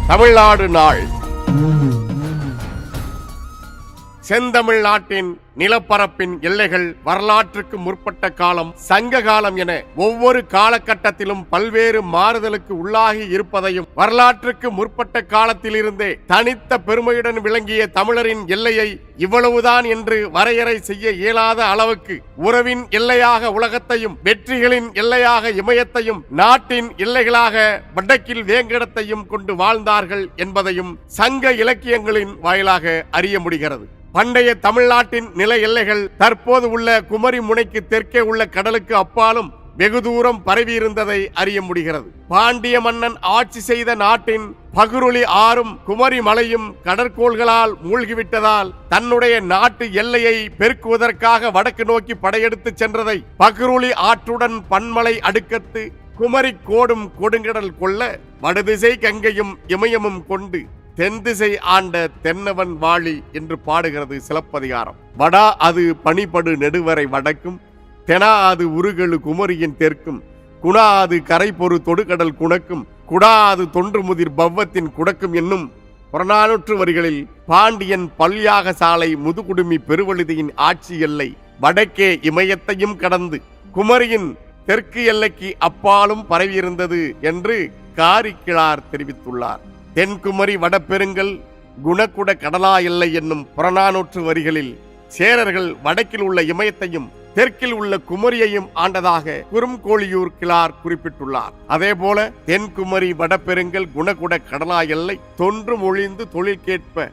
தமிழ்நாடு நாள். செந்தமிழ் நாட்டின் நிலப்பரப்பின் எல்லைகள் வரலாற்றுக்கு முற்பட்ட காலம், சங்க காலம் என ஒவ்வொரு காலகட்டத்திலும் பல்வேறு மாறுதலுக்கு உள்ளாகி இருப்பதையும், வரலாற்றுக்கு முற்பட்ட காலத்திலிருந்தே தனித்த பெருமையுடன் விளங்கிய தமிழரின் எல்லையை இவ்வளவுதான் என்று வரையறை செய்ய இயலாத அளவுக்கு உறவின் எல்லையாக உலகத்தையும், வெற்றிகளின் எல்லையாக இமயத்தையும், நாட்டின் எல்லைகளாக வடக்கில் வேங்கடத்தையும் கொண்டு வாழ்ந்தார்கள் என்பதையும் சங்க இலக்கியங்களின் வாயிலாக அறிய முடிகிறது. பண்டைய தமிழ்நாட்டின் நில எல்லைகள் தற்போது உள்ள குமரி முனைக்கு தெற்கே உள்ள கடலுக்கு அப்பாலும் வெகு தூரம் பரவியிருந்ததை அறிய முடிகிறது. பாண்டிய மன்னன் ஆட்சி செய்த நாட்டின் பகுருளி ஆறும் குமரி மலையும் கடற்கோள்களால் மூழ்கிவிட்டதால் தன்னுடைய நாட்டு எல்லையை பெருக்குவதற்காக வடக்கு நோக்கி படையெடுத்து சென்றதை பகுருளி ஆற்றுடன் பன்மலை அடுக்கத்து குமரி கோடும் கொடுங்கடல் கொள்ள வடதிசை கங்கையும் இமயமும் கொண்டு தென் திசை ஆண்ட தென்னவன் வாழி என்று பாடுகிறது சிலப்பதிகாரம். வடா அது பனிபடு நெடுவரை வடக்கும், தெனா அது உருகெழு குமரியின் தெற்கும், குணா அது கரைபொரு தொடுகடல் குணக்கும், குடா அது தொன்று முதிர் பவ்வத்தின் குடக்கும் என்னும் புறநானூற்று வரிகளில் பாண்டியன் பல்யாக சாலை முதுகுடுமி பெருவழுதியின் ஆட்சி எல்லை வடக்கே இமயத்தையும் கடந்து குமரியின் தெற்கு எல்லைக்கு அப்பாலும் பரவியிருந்தது என்று காரிக்கிழார் தெரிவித்துள்ளார். தென்குமரி வடபெருங்கல் குணக்குட கடலா எல்லை என்னும் புறநானூற்று வரிகளில் சேரர்கள் வடக்கில் உள்ள இமயத்தையும் தெற்கில் உள்ள குமரியையும் ஆண்டதாக குறும்கோழியூர் கிழார் குறிப்பிட்டுள்ளார். அதேபோல தென்குமரி வடபெருங்கல் குணகுட கடலா எல்லை தொன்று மொழிந்து தொழில் கேட்ப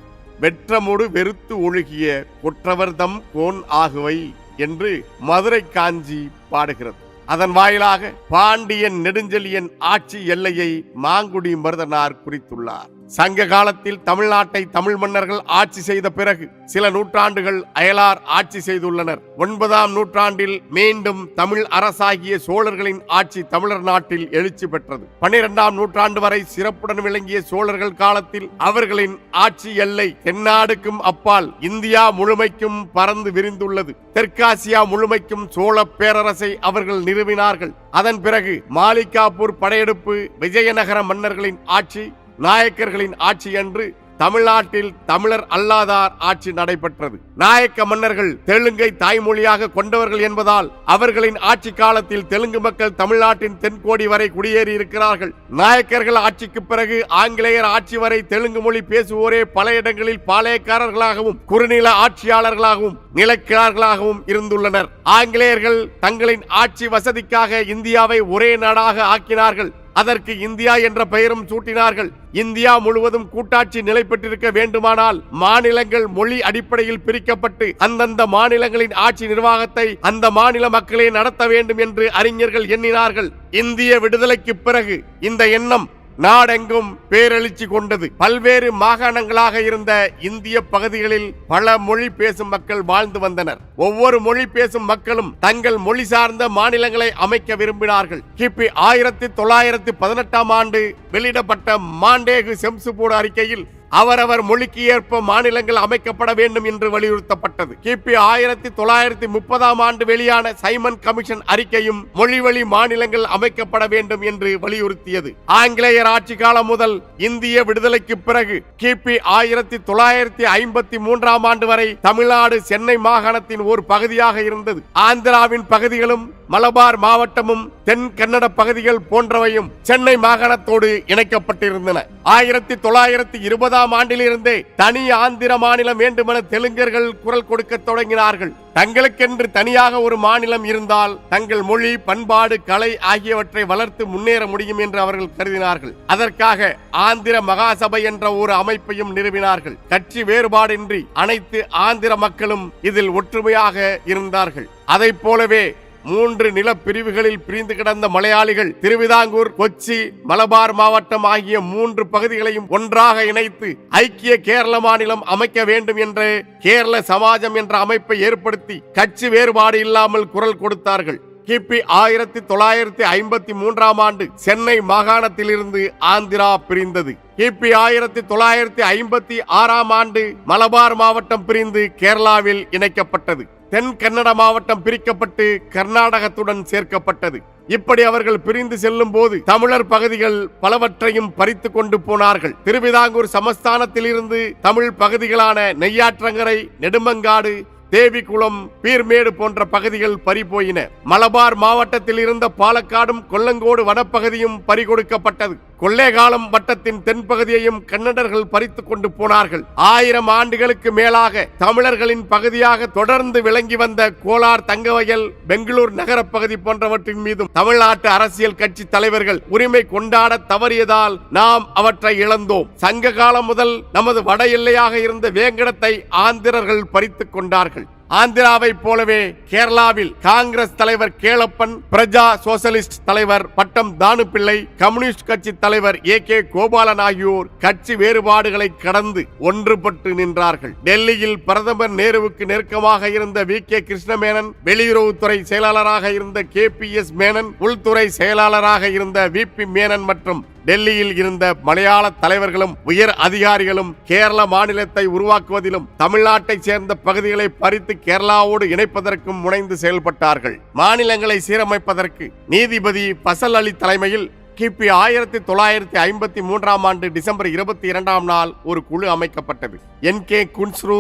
வெற்றமொடு வெறுத்து ஒழுகிய கொற்றவர்தம் கோன் ஆகுவை என்று மதுரை காஞ்சி பாடுகிறது. அதன் வாயிலாக பாண்டியன் நெடுஞ்செழியன் ஆட்சி எல்லையை மாங்குடி மருதனார் குறித்துள்ளார். சங்க காலத்தில் தமிழ்நாட்டை தமிழ் மன்னர்கள் ஆட்சி செய்த பிறகு சில நூற்றாண்டுகள் அயலார் ஆட்சி செய்துள்ளனர். 9ஆம் நூற்றாண்டில் மீண்டும் தமிழ் அரசாகிய சோழர்களின் ஆட்சி தமிழர் நாட்டில் எழுச்சி பெற்றது. 12ஆம் நூற்றாண்டு வரை சிறப்புடன் விளங்கிய சோழர்கள் காலத்தில் அவர்களின் ஆட்சி எல்லை தென்னாடுக்கும் அப்பால் இந்தியா முழுமைக்கும் பறந்து விரிந்துள்ளது. தெற்காசியா முழுமைக்கும் சோழ பேரரசை அவர்கள் நிறுவினார்கள். அதன் பிறகு மாலிகாப்பூர் படையெடுப்பு, விஜயநகர மன்னர்களின் ஆட்சி, நாயக்கர்களின் ஆட்சி என்று தமிழ்நாட்டில் தமிழர் அல்லாதார் ஆட்சி நடைபெற்றது. நாயக்க மன்னர்கள் தெலுங்கை தாய்மொழியாக கொண்டவர்கள் என்பதால் அவர்களின் ஆட்சி காலத்தில் தெலுங்கு மக்கள் தமிழ்நாட்டின் தென்கோடி வரை குடியேறி இருக்கிறார்கள். நாயக்கர்கள் ஆட்சிக்கு பிறகு ஆங்கிலேயர் ஆட்சி வரை தெலுங்கு மொழி பேசுவோரே பல இடங்களில் பாளையக்காரர்களாகவும் குறுநில ஆட்சியாளர்களாகவும் நிலக்கிழார்களாகவும் இருந்துள்ளனர். ஆங்கிலேயர்கள் தங்களின் ஆட்சி வசதிக்காக இந்தியாவை ஒரே நாடாக ஆக்கினார்கள். அதற்கு இந்தியா என்ற பெயரும் சூட்டினார்கள். இந்தியா முழுவதும் கூட்டாட்சி நிலை பெற்றிருக்க வேண்டுமானால் மாநிலங்கள் மொழி அடிப்படையில் பிரிக்கப்பட்டு அந்தந்த மாநிலங்களின் ஆட்சி நிர்வாகத்தை அந்த மாநில மக்களே நடத்த வேண்டும் என்று அறிஞர்கள் எண்ணினார்கள். இந்திய விடுதலைக்கு பிறகு இந்த எண்ணம் நாடெங்கும் பேரெழுச்சி கொண்டது. பல்வேறு மாகாணங்களாக இருந்த இந்திய பகுதிகளில் பல மொழி பேசும் மக்கள் வாழ்ந்து வந்தனர். ஒவ்வொரு மொழி பேசும் மக்களும் தங்கள் மொழி சார்ந்த மாநிலங்களை அமைக்க விரும்பினார்கள். கிபி 1918ஆம் ஆண்டு வெளியிடப்பட்ட மாண்டேகு செம்சுபோர்டு அறிக்கையில் அவரவர் மொழிக்கு ஏற்ப மாநிலங்கள் அமைக்கப்பட வேண்டும் என்று வலியுறுத்தப்பட்டது. கிபி 1930ஆம் ஆண்டு வெளியான சைமன் கமிஷன் அறிக்கையும் மொழிவழி மாநிலங்கள் அமைக்கப்பட வேண்டும் என்று வலியுறுத்தியது. ஆங்கிலேயர் ஆட்சி காலம் முதல் இந்திய விடுதலைக்கு பிறகு கிபி 1953ஆம் ஆண்டு வரை தமிழ்நாடு சென்னை மாகாணத்தின் ஒரு பகுதியாக இருந்தது. ஆந்திராவின் பகுதிகளும் மலபார் மாவட்டமும் தென் கன்னட பகுதிகள் போன்றவையும் சென்னை மாகாணத்தோடு இணைக்கப்பட்டிருந்தன. 1920ஆம் ஆண்டிலிருந்தே தனி ஆந்திர மாநிலம் வேண்டுமென தெலுங்கர்கள் குரல் கொடுக்க தொடங்கினார்கள். தங்களுக்கென்று தனியாக ஒரு மாநிலம் இருந்தால் தங்கள் மொழி, பண்பாடு, கலை ஆகியவற்றை வளர்த்து முன்னேற முடியும் என்று அவர்கள் கருதினார்கள். அதற்காக ஆந்திர மகாசபை என்ற ஒரு அமைப்பையும் நிறுவினார்கள். கட்சி வேறுபாடின்றி அனைத்து ஆந்திர மக்களும் இதில் ஒற்றுமையாக இருந்தார்கள். அதைப் போலவே 3 நிலப்பிரிவுகளில் பிரிந்து கிடந்த மலையாளிகள் திருவிதாங்கூர், கொச்சி, மலபார் மாவட்டம் ஆகிய 3 பகுதிகளையும் ஒன்றாக இணைத்து ஐக்கிய கேரள மாநிலம் அமைக்க வேண்டும் என்று கேரள சமாஜம் என்ற அமைப்பை ஏற்படுத்தி கட்சி வேறுபாடு இல்லாமல் குரல் கொடுத்தார்கள். கிபி 1953ஆம் ஆண்டு சென்னை மாகாணத்திலிருந்து ஆந்திரா பிரிந்தது. கிபி 1956ஆம் ஆண்டு மலபார் மாவட்டம் பிரிந்து கேரளாவில் இணைக்கப்பட்டது. தென் கன்னட மாவட்டம் பிரிக்கப்பட்டு கர்நாடகத்துடன் சேர்க்கப்பட்டது. இப்படி அவர்கள் பிரிந்து செல்லும் போது தமிழர் பகுதிகள் பலவற்றையும் பறித்து கொண்டு போனார்கள். திருவிதாங்கூர் சமஸ்தானத்தில் இருந்து தமிழ் பகுதிகளான நெய்யாற்றங்கரை, நெடுமங்காடு, தேவிக்குளம், பீர்மேடு போன்ற பகுதிகள் பறிபோயின. மலபார் மாவட்டத்தில் இருந்த பாலக்காடும் கொல்லங்கோடு வனப்பகுதியும் பறிகொடுக்கப்பட்டது. கொள்ளைகாலம் வட்டத்தின் தென்பகுதியையும் கன்னடர்கள் பறித்து கொண்டு போனார்கள். 1000 ஆண்டுகளுக்கு மேலாக தமிழர்களின் பகுதியாக தொடர்ந்து விளங்கி வந்த கோலார், தங்கவயல், பெங்களூர் நகர பகுதி போன்றவற்றின் மீதும் தமிழ்நாட்டு அரசியல் கட்சி தலைவர்கள் உரிமை கொண்டாட தவறியதால் நாம் அவற்றை இழந்தோம். சங்க காலம் முதல் நமது வட எல்லையாக இருந்த வேங்கடத்தை ஆந்திரர்கள் பறித்துக் கொண்டார்கள். ஆந்திராவை போலவே கேரளாவில் காங்கிரஸ் தலைவர் கேளப்பன், பிரஜா சோசலிஸ்ட் தலைவர் பட்டம் தானுபிள்ளை, கம்யூனிஸ்ட் கட்சி தலைவர் AK கோபாலன் ஆகியோர் கட்சி வேறுபாடுகளை கடந்து ஒன்றுபட்டு நின்றார்கள். டெல்லியில் பிரதமர் நேருவுக்கு நெருக்கமாக இருந்த VK கிருஷ்ணமேனன், வெளியுறவுத்துறை செயலாளராக இருந்த KPS மேனன், உள்துறை செயலாளராக இருந்த VP மேனன் மற்றும் டெல்லியில் இருந்த மலையாள தலைவர்களும் உயர் அதிகாரிகளும் கேரள மாநிலத்தை உருவாக்குவதிலும் தமிழ்நாட்டைச் சேர்ந்த பகுதிகளை பறித்து கேரளாவோடு இணைப்பதற்கும் முனைந்து செயல்பட்டார்கள். மாநிலங்களை சீரமைப்பதற்கு நீதிபதி பசல் அலி தலைமையில் கிபி 1953 ஆண்டு டிசம்பர் 22 நாள் ஒரு குழு அமைக்கப்பட்டது. NK குன்ஸ்ரு,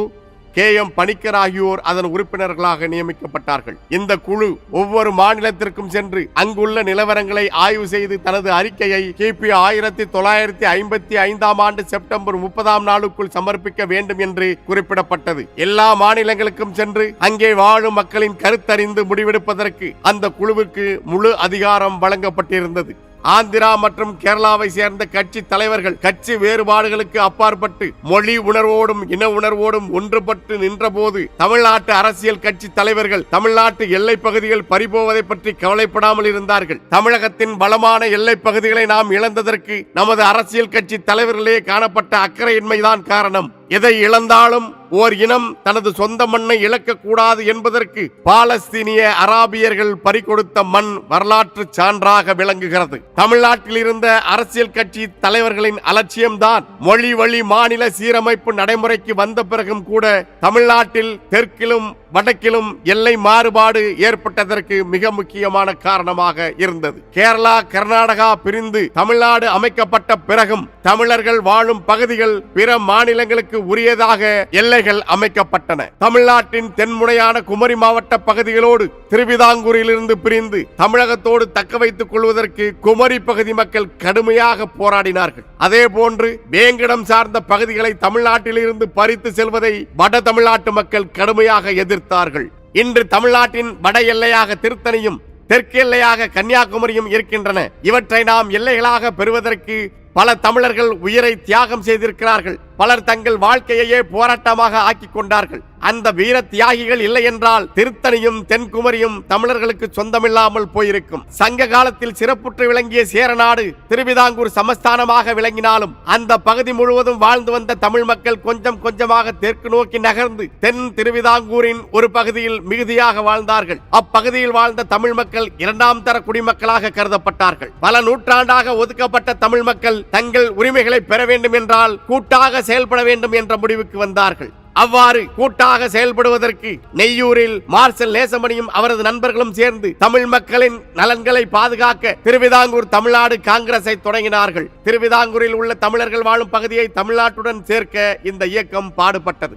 KM பணிக்கர் ஆகியோர் அதன் உறுப்பினர்களாக நியமிக்கப்பட்டார்கள். இந்த குழு ஒவ்வொரு மாநிலத்திற்கும் சென்று அங்குள்ள நிலவரங்களை ஆய்வு செய்து தனது அறிக்கையை கிபி 1955 ஆண்டு செப்டம்பர் 30 நாளுக்குள் சமர்ப்பிக்க வேண்டும் என்று குறிப்பிடப்பட்டது. எல்லா மாநிலங்களுக்கும் சென்று அங்கே வாழும் மக்களின் கருத்தறிந்து முடிவெடுப்பதற்கு அந்த குழுவுக்கு முழு அதிகாரம் வழங்கப்பட்டிருந்தது. ஆந்திரா மற்றும் கேரளாவை சேர்ந்த கட்சி தலைவர்கள் கட்சி வேறுபாடுகளுக்கு அப்பாற்பட்டு மொழி உணர்வோடும் இன உணர்வோடும் ஒன்றுபட்டு நின்றபோது தமிழ்நாட்டு அரசியல் கட்சி தலைவர்கள் தமிழ்நாட்டு எல்லை பகுதிகள் பறிபோவதை பற்றி கவலைப்படாமல் இருந்தார்கள். தமிழகத்தின் பலமான எல்லை பகுதிகளை நாம் இழந்ததற்கு நமது அரசியல் கட்சி தலைவர்களே காணப்பட்ட அக்கறையின்மைதான் காரணம். எதை இழந்தாலும் ஓர் இனம் தனது சொந்த மண்ணை இழக்கக்கூடாது என்பதற்கு பாலஸ்தீனிய அராபியர்கள் பறிகொடுத்த மண் வரலாற்று சான்றாக விளங்குகிறது. தமிழ்நாட்டில் இருந்த அரசியல் கட்சி தலைவர்களின் அலட்சியம்தான் மொழி வழி மாநில சீரமைப்பு நடைமுறைக்கு வந்த பிறகும் கூட தமிழ்நாட்டில் தெற்கிலும் வடக்கிலும் எல்லை மாறுபாடு ஏற்பட்டதற்கு மிக முக்கியமான காரணமாக இருந்தது. கேரளா, கர்நாடகா பிரிந்து தமிழ்நாடு அமைக்கப்பட்ட பிறகும் தமிழர்கள் வாழும் பகுதிகள் பிற மாநிலங்களுக்கு உரியதாக எல்லைகள் அமைக்கப்பட்டன. தமிழ்நாட்டின் தென்முனையான குமரி மாவட்ட பகுதிகளோடு திருவிதாங்கூரில் இருந்து பிரிந்து தமிழகத்தோடு தக்க வைத்துக் கொள்வதற்கு குமரி பகுதி மக்கள் கடுமையாக போராடினார்கள். அதே போன்று வேங்கடம் சார்ந்த பகுதிகளை தமிழ்நாட்டில் இருந்து பறித்து செல்வதை வட தமிழ்நாட்டு மக்கள் கடுமையாக எதிர்த்தார்கள். இன்று தமிழ்நாட்டின் வட எல்லையாக திருத்தணியும் தெற்கு எல்லையாக கன்னியாகுமரியும் இருக்கின்றன. இவற்றை நாம் எல்லைகளாக பெறுவதற்கு பல தமிழர்கள் உயிரை தியாகம் செய்திருக்கிறார்கள். பலர் தங்கள் வாழ்க்கையையே போராட்டமாக ஆக்கிக் கொண்டார்கள். அந்த வீர தியாகிகள் இல்லை என்றால் திருத்தணியும் தென்குமரியும் தமிழர்களுக்கு சொந்தமில்லாமல் போயிருக்கும். சங்க காலத்தில் சிறப்புற்று விளங்கிய சேரநாடு திருவிதாங்கூர் சமஸ்தானமாக விளங்கினாலும் அந்த பகுதி முழுவதும் வாழ்ந்து வந்த தமிழ் மக்கள் கொஞ்சம் கொஞ்சமாக தெற்கு நோக்கி நகர்ந்து தென் திருவிதாங்கூரின் ஒரு பகுதியில் மிகுதியாக வாழ்ந்தார்கள். அப்பகுதியில் வாழ்ந்த தமிழ் மக்கள் 2ஆம் தர குடிமக்களாக கருதப்பட்டார்கள். பல நூற்றாண்டாக ஒதுக்கப்பட்ட தமிழ் மக்கள் தங்கள் உரிமைகளை பெற வேண்டும் என்றால் கூட்டாக செயல்பட வேண்டும் என்ற முடிவுக்கு வந்தார்கள். அவ்வாறு கூட்டாக செயல்படுவதற்கு நெய்யூரில் மார்ஷல் நேசமணியும் அவரது நண்பர்களும் சேர்ந்து தமிழ் மக்களின் நலன்களை பாதுகாக்க திருவிதாங்கூர் தமிழ்நாடு காங்கிரஸை தொடங்கினார்கள். திருவிதாங்கூரில் உள்ள தமிழர்கள் வாழும் பகுதியை தமிழ்நாட்டுடன் சேர்க்க இந்த இயக்கம் பாடுபட்டது.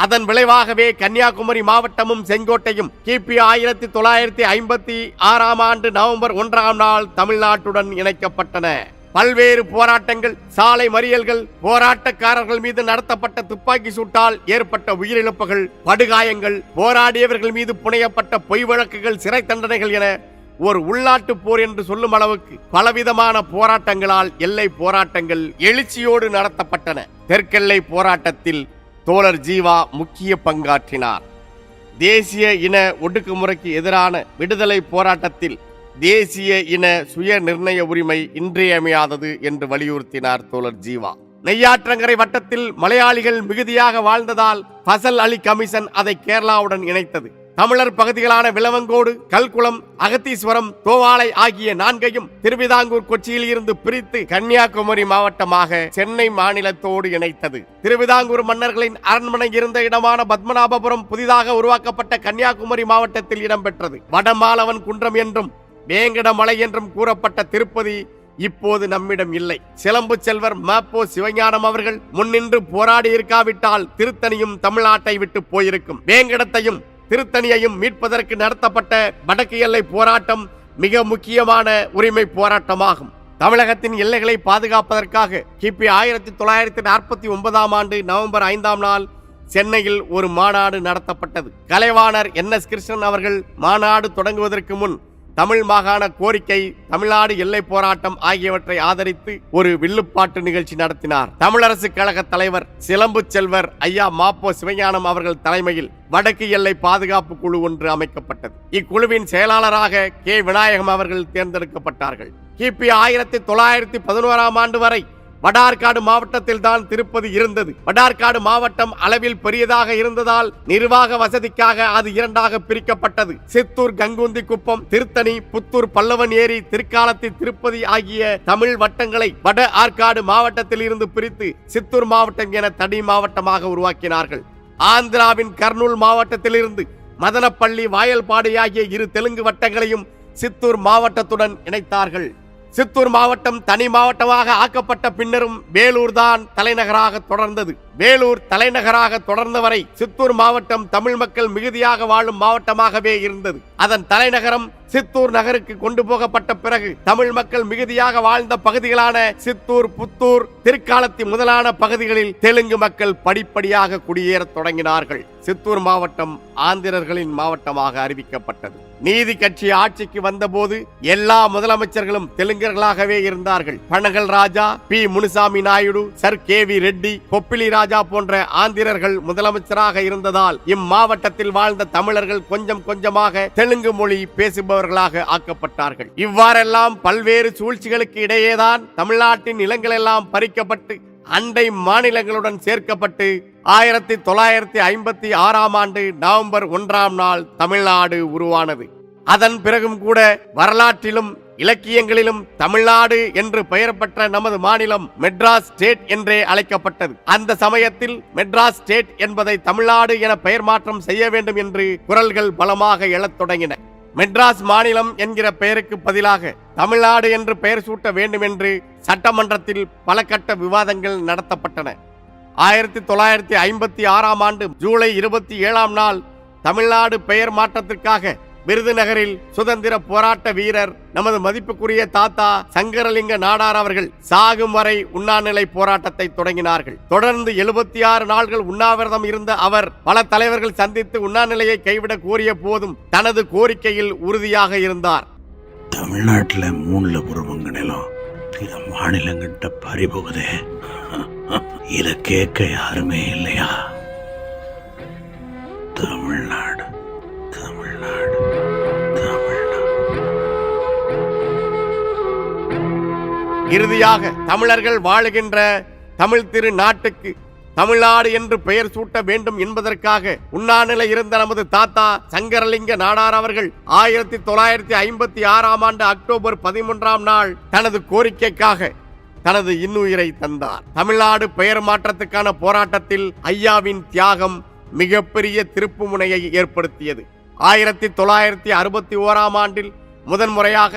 அதன் விளைவாகவே கன்னியாகுமரி மாவட்டமும் செங்கோட்டையும் கிபி 1956 ஆண்டு நவம்பர் 1 நாள் தமிழ்நாட்டுடன் இணைக்கப்பட்டன. பல்வேறு போராட்டங்கள், சாலை மறியல்கள், போராட்டக்காரர்கள் மீது நடத்தப்பட்ட துப்பாக்கி சூட்டால் ஏற்பட்ட உயிரிழப்புகள், படுகாயங்கள், போராடியவர்கள் மீது புனையப்பட்ட பொய் வழக்குகள், சிறை தண்டனைகள் என ஒரு உள்நாட்டு போர் என்று சொல்லும் அளவுக்கு பலவிதமான போராட்டங்களால் எல்லை போராட்டங்கள் எழுச்சியோடு நடத்தப்பட்டன. தெற்கெல்லை போராட்டத்தில் தோழர் ஜீவா முக்கிய பங்காற்றினார். தேசிய இன ஒடுக்குமுறைக்கு எதிரான விடுதலை போராட்டத்தில் தேசிய இன சுய நிர்ணய உரிமை இன்றியமையாதது என்று வலியுறுத்தினார் தோழர் ஜீவா. நெய்யாற்றங்கரை வட்டத்தில் மலையாளிகள் மிகுதியாக வாழ்ந்ததால் பசல் அலி கமிஷன் அதை கேரளாவுடன் இணைத்தது. தமிழர் பகுதிகளான விளவங்கோடு, கல்குளம், அகத்தீஸ்வரம், தோவாளை ஆகிய 4ஐயும் திருவிதாங்கூர் கொச்சியில் இருந்து பிரித்து கன்னியாகுமரி மாவட்டமாக சென்னை மாநிலத்தோடு இணைத்தது. திருவிதாங்கூர் மன்னர்களின் அரண்மனை இருந்த இடமான பத்மநாபபுரம் புதிதாக உருவாக்கப்பட்ட கன்னியாகுமரி மாவட்டத்தில் இடம்பெற்றது. வடமாலவன் குன்றம் என்றும் வேங்கடமலை என்றும் கூறப்பட்ட திருப்பதி இப்போது நம்மிடம் இல்லை. சிலம்பு செல்வர் ம.பொ. சிவஞானம் அவர்கள் முன்னின்று போராடி இருக்காவிட்டால் திருத்தணியும் தமிழ்நாட்டை விட்டு போயிருக்கும். வேங்கடத்தையும் திருத்தணியையும் மீட்பதற்கு நடத்தப்பட்ட வடக்கு எல்லை போராட்டம் மிக முக்கியமான உரிமை போராட்டமாகும். தமிழகத்தின் எல்லைகளை பாதுகாப்பதற்காக கிபி 1949 நவம்பர் 5 சென்னையில் ஒரு மாநாடு நடத்தப்பட்டது. கலைவாணர் NS கிருஷ்ணன் அவர்கள் மாநாடு தொடங்குவதற்கு முன் தமிழ் மாகாண கோரிக்கை, தமிழ்நாடு எல்லை போராட்டம் ஆகியவற்றை ஆதரித்து ஒரு வில்லுப்பாட்டு நிகழ்ச்சி நடத்தினார். தமிழரசு கழக தலைவர் சிலம்பு செல்வர் ஐயா ம.பொ. சிவஞானம் அவர்கள் தலைமையில் வடக்கு எல்லை பாதுகாப்பு குழு ஒன்று அமைக்கப்பட்டது. இக்குழுவின் செயலாளராக கே. விநாயகம் அவர்கள் தேர்ந்தெடுக்கப்பட்டார்கள். கிபி 1911 வரை வடார்காடு மாவட்டத்தில் தான் திருப்பதி இருந்தது. வடார்காடு மாவட்டம் அளவில் பெரியதாக இருந்ததால் நிர்வாக வசதிக்காக அது இரண்டாக பிரிக்கப்பட்டது. சித்தூர், கங்குந்தி குப்பம், திருத்தணி, புத்தூர், பல்லவன் ஏரி, திருக்காலத்தி, திருப்பதி ஆகிய தமிழ் வட்டங்களை வட ஆற்காடு மாவட்டத்தில் இருந்து பிரித்து சித்தூர் மாவட்டம் என தனி மாவட்டமாக உருவாக்கினார்கள். ஆந்திராவின் கர்னூல் மாவட்டத்திலிருந்து மதனப்பள்ளி, வாயல்பாடி ஆகிய இரு தெலுங்கு வட்டங்களையும் சித்தூர் மாவட்டத்துடன் இணைத்தார்கள். சித்தூர் மாவட்டம் தனி மாவட்டமாக ஆக்கப்பட்ட பின்னரும் வேலூர் தான் தலைநகராக தொடர்ந்தது. வேலூர் தலைநகராக தொடர்ந்தவரை சித்தூர் மாவட்டம் தமிழ் மக்கள் மிகுதியாக வாழும் மாவட்டமாகவே இருந்தது. அதன் தலைநகரம் சித்தூர் நகருக்கு கொண்டு போகப்பட்ட பிறகு தமிழ் மக்கள் மிகுதியாக வாழ்ந்த பகுதிகளான சித்தூர், புத்தூர், திருக்காலத்தி முதலான பகுதிகளில் தெலுங்கு மக்கள் படிப்படியாக குடியேற தொடங்கினார்கள். சித்தூர் மாவட்டம் ஆந்திரர்களின் மாவட்டமாக அறிவிக்கப்பட்டது. நீதி கட்சி ஆட்சிக்கு வந்தபோது எல்லா முதலமைச்சர்களும் தெலுங்கர்களாகவே இருந்தார்கள். Panagal Raja, P. Munusamy Naidu, sir K V. Reddy, Koppili Raja போன்ற ஆந்திரர்கள் முதலமைச்சராக இருந்ததால் இம்மாவட்டத்தில் வாழ்ந்த தமிழர்கள் கொஞ்சம் கொஞ்சமாக தெலுங்கு மொழி பேசுபவர்களாக ஆக்கப்பட்டார்கள். இவ்வாறெல்லாம் பல்வேறு சூழ்ச்சிகளுக்கு இடையேதான் தமிழ்நாட்டின் நிலங்கள் எல்லாம் பறிக்கப்பட்டு அண்டை மாநிலங்களுடன் சேர்க்கப்பட்டு 1956 நவம்பர் 1 தமிழ்நாடு உருவானது. அதன் பிறகும் கூட வரலாற்றிலும் இலக்கியங்களிலும் தமிழ்நாடு என்று பெயர் பெற்ற நமது மாநிலம் மெட்ராஸ் ஸ்டேட் என்றே அழைக்கப்பட்டது. அந்த சமயத்தில் மெட்ராஸ் ஸ்டேட் என்பதை தமிழ்நாடு என பெயர் மாற்றம் செய்ய வேண்டும் என்று குரல்கள் பலமாக எழத் தொடங்கின. மெட்ராஸ் மாநிலம் என்கிற பெயருக்கு பதிலாக தமிழ்நாடு என்று பெயர் சூட்ட வேண்டும் என்று சட்டமன்றத்தில் பல கட்ட விவாதங்கள் நடத்தப்பட்டன. 1956 ஜூலை 27 தமிழ்நாடு பெயர் மாற்றத்திற்காக விருதுநகரில் சுதந்திர போராட்ட வீரர் நமது மதிப்புக்குரிய தாத்தா சங்கரலிங்க நாடார் அவர்கள் சாகும் வரை உண்ணாநிலை போராட்டத்தை தொடங்கினார்கள். தொடர்ந்து 76 நாள்கள் உண்ணாவிரதம் இருந்த அவர் பல தலைவர்கள் சந்தித்து உண்ணாநிலையை கைவிட கோரிய போதும் தனது கோரிக்கையில் உறுதியாக இருந்தார். தமிழ்நாட்டில் 3 பங்கு நிலம் பிற மாநிலங்கிட்ட பறிபோகுதே, இத கேட்க யாருமே இல்லையா? தமிழ்நாடு தமிழ்நாடு தமிழ்நாடு. இறுதியாக தமிழர்கள் வாழுகின்ற தமிழ் திரு நாட்டுக்கு தமிழ்நாடு என்று பெயர் சூட்ட வேண்டும் என்பதற்காக உண்ணாநிலை இருந்த நமது தாத்தா சங்கரலிங்க நாடார் அவர்கள் 1956 அக்டோபர் 13 தனது கோரிக்கைக்காக தனது இன்னுயிரை தந்தார். தமிழ்நாடு பெயர் மாற்றத்துக்கான போராட்டத்தில் ஐயாவின் தியாகம் மிகப்பெரிய திருப்பு முனையை ஏற்படுத்தியது. 1961 முதன்முறையாக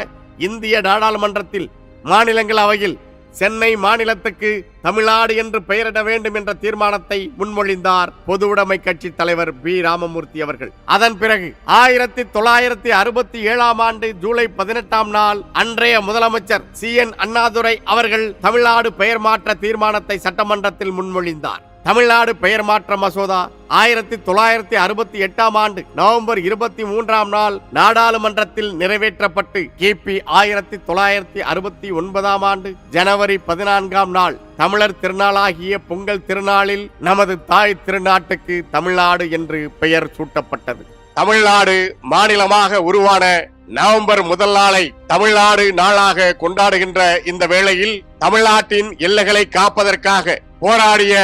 இந்திய நாடாளுமன்றத்தில் மாநிலங்களவையில் சென்னை மாநிலத்துக்கு தமிழ்நாடு என்று பெயரிட வேண்டும் என்ற தீர்மானத்தை முன்மொழிந்தார் பொதுவுடைமை கட்சி தலைவர் பி. ராமமூர்த்தி அவர்கள். அதன் பிறகு 1967 ஜூலை 18 அன்றைய முதலமைச்சர் CN அண்ணாதுரை அவர்கள் தமிழ்நாடு பெயர் மாற்ற தீர்மானத்தை சட்டமன்றத்தில் முன்மொழிந்தார். தமிழ்நாடு பெயர் மாற்ற மசோதா 1968 நவம்பர் 23 நாடாளுமன்றத்தில் நிறைவேற்றப்பட்டு கிபி 1969 ஜனவரி 14 தமிழர் திருநாளாகிய பொங்கல் திருநாளில் நமது தாய் திருநாட்டுக்கு தமிழ்நாடு என்று பெயர் சூட்டப்பட்டது. தமிழ்நாடு மாநிலமாக உருவான நவம்பர் 1 தமிழ்நாடு நாளாக கொண்டாடுகின்ற இந்த வேளையில் தமிழ்நாட்டின் எல்லைகளை காப்பதற்காக போராடிய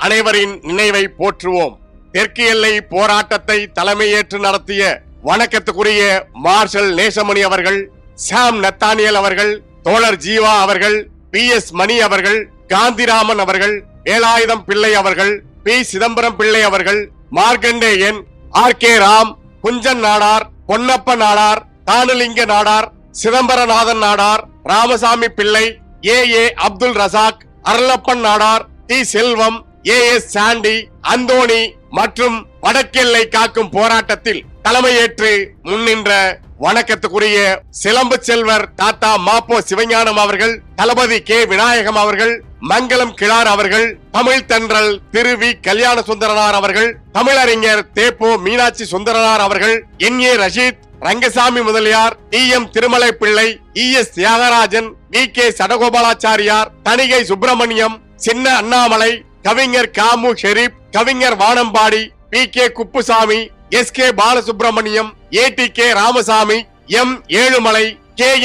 அனைவரின் நினைவை போற்றுவோம். தெற்கு எல்லை போராட்டத்தை தலைமையேற்று நடத்திய வணக்கத்துக்குரிய மார்ஷல் நேசமணி அவர்கள், சாம் நத்தானியல் அவர்கள், தோழர் ஜீவா அவர்கள், PS மணி அவர்கள், காந்திராமன் அவர்கள், வேலாயுதம் பிள்ளை அவர்கள், P சிதம்பரம் பிள்ளை அவர்கள், மார்க்கண்டேயன், RK ராம், குஞ்சன் நாடார், பொன்னப்ப நாடார், தானுலிங்க நாடார், சிதம்பரநாதன் நாடார், ராமசாமி பிள்ளை, ஏ அப்துல் ரசாக், அருளப்பன் நாடார், டி செல்வம், எஸ் சாண்டி, அந்தோணி மற்றும் வடக்கெல்லை காக்கும் போராட்டத்தில் தலைமையேற்று முன்னின்ற வணக்கத்துக்குரிய சிலம்பு செல்வர் தாத்தா மாப்போ சிவஞானம் அவர்கள், தளபதி கே விநாயகம் அவர்கள், மங்களம் கிழார் அவர்கள், தமிழ் தென்றல் திரு வி கல்யாண சுந்தரனார் அவர்கள், தமிழறிஞர் தேப்போ மீனாட்சி சுந்தரனார் அவர்கள், A Rasheed, Rangasamy Mudaliar, M Thirumalai Pillai, S Thiyagarajan, K Sadagopalachariar, Thanigai Subramaniam, Chinna Annamalai, கவிஞர் காமு ஷெரீப், கவிஞர் Vanambadi, K Kuppusamy, K Balasubramaniam, K Ramasamy, M Ezhumalai,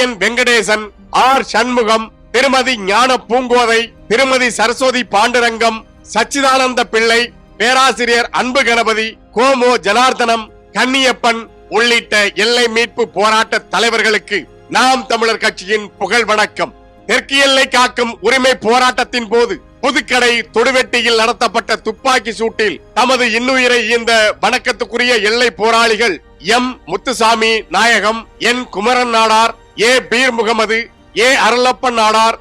N Venkatesan, R Shanmugam, திருமதி ஞான பூங்கோதை, திருமதி சரஸ்வதி பாண்டுரங்கம், சச்சிதானந்த பிள்ளை, பேராசிரியர் அன்பு கணபதி, கோமோ ஜனார்தனம், கன்னியப்பன் உள்ளிட்ட எல்லை மீட்பு போராட்ட தலைவர்களுக்கு நாம் தமிழர் கட்சியின் புகழ் வணக்கம். தெற்கு எல்லை காக்கும் உரிமை போராட்டத்தின் போது புதுக்கடை தொடுவெட்டியில் நடத்தப்பட்ட துப்பாக்கி சூட்டில் தமது இன்னுயிரை ஈந்த வணக்கத்துக்குரிய எல்லை போராளிகள் எம் முத்துசாமி நாயகம், என் குமரன் நாடார், பீர் முகமது, அருளப்பன் நாடார்,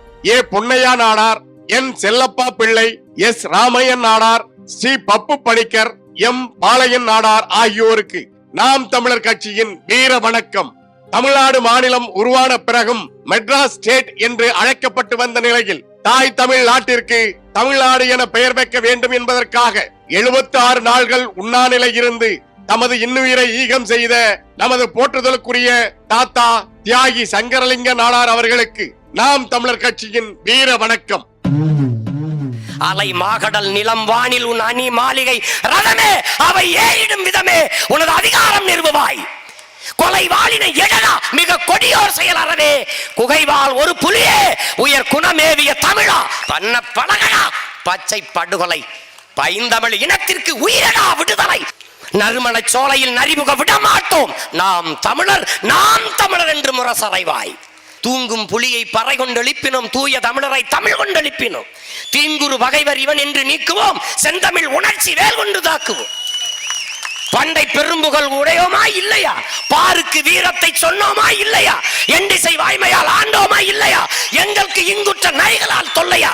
பொன்னையா நாடார், என் செல்லப்பா பிள்ளை, எஸ் ராமையன் நாடார், ஸ்ரீ பப்பு பணிக்கர், எம் பாளையன் நாடார் ஆகியோருக்கு நாம் தமிழர் கட்சியின் வீர வணக்கம். தமிழ்நாடு மாநிலம் உருவான பிறகும் மெட்ராஸ் ஸ்டேட் என்று அழைக்கப்பட்டு வந்த நிலையில் தாய் தமிழ் நாட்டிற்கு தமிழ்நாடு என பெயர் வைக்க வேண்டும் என்பதற்காக 76 நாள்கள் உண்ணாநிலை இருந்து தமது இன்னுயிரை ஈகம் செய்த நமது போற்றுதலுக்குரிய தாத்தா தியாகி சங்கரலிங்க நாடார் அவர்களுக்கு நாம் தமிழர் கட்சியின் வீர வணக்கம். அலை மாகடல் நிலம் வானில் உன் அணி மாளிகை ரதமே அவை ஏறிடும் விதமே உனது அதிகாரம் நிறுவுவாய். கொலை வாளினை எழலா மிக கொடியோர் செயல் அறவே, குகைவாள் ஒரு புலியே உயர் குணமேவிய தமிழா பண்ண பழகடா பச்சை படுகொலை, பைந்தமிழ் இனத்திற்கு உயிரடா விடுதலை, நறுமண சோலையில் நரிமுக விடமாட்டோம், நாம் தமிழர் என்று முரசறைவாய். தூங்கும் புலியை பறை கொண்டெழுப்பினோம், தூய தமிழரை தமிழ் கொண்டெழுப்பினோம், தீங்குரு பகைவர் இவன் என்று நீக்குவோம், செந்தமிழ் உணர்ச்சி வேல் கொண்டு தாக்குவோம். பண்டை பெரும்புகள் உடையோமா இல்லையா, பாருக்கு வீரத்தை சொன்னோமா இல்லையா, எண்டிசை வாய்மையால் ஆண்டோமா இல்லையா, எங்களுக்கு இங்குற்ற நைகளால் தொல்லையா,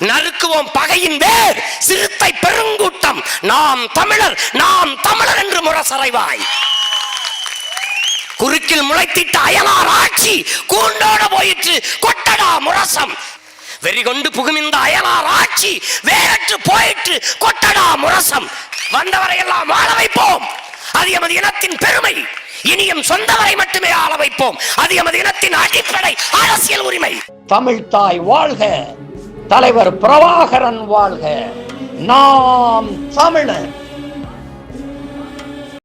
நறுக்குவோம் பகையின் வேர் சிறுத்தை பெருங்கூட்டம், நாம் தமிழர் என்று முரசறைவாய். குறுக்கில் முளைத்திட்ட அயலார் ஆட்சி கூண்டோட போயிற்று கொட்டடா முரசம், வெறிகொண்டு புகுமிந்த அயலார் ஆட்சி வேறற்று போயிற்று கொட்டடா முரசம். வந்தவரை எல்லாம் ஆள வைப்போம், அது எமது இனத்தின் பெருமை, இனியும் சொந்தவரை மட்டுமே ஆள வைப்போம், அது எமது இனத்தின் அடிப்படை அரசியல் உரிமை. தமிழ் தாய் வாழ்க, தலைவர் பிரபாகரன் வாழ்க, நாம் தமிழர்.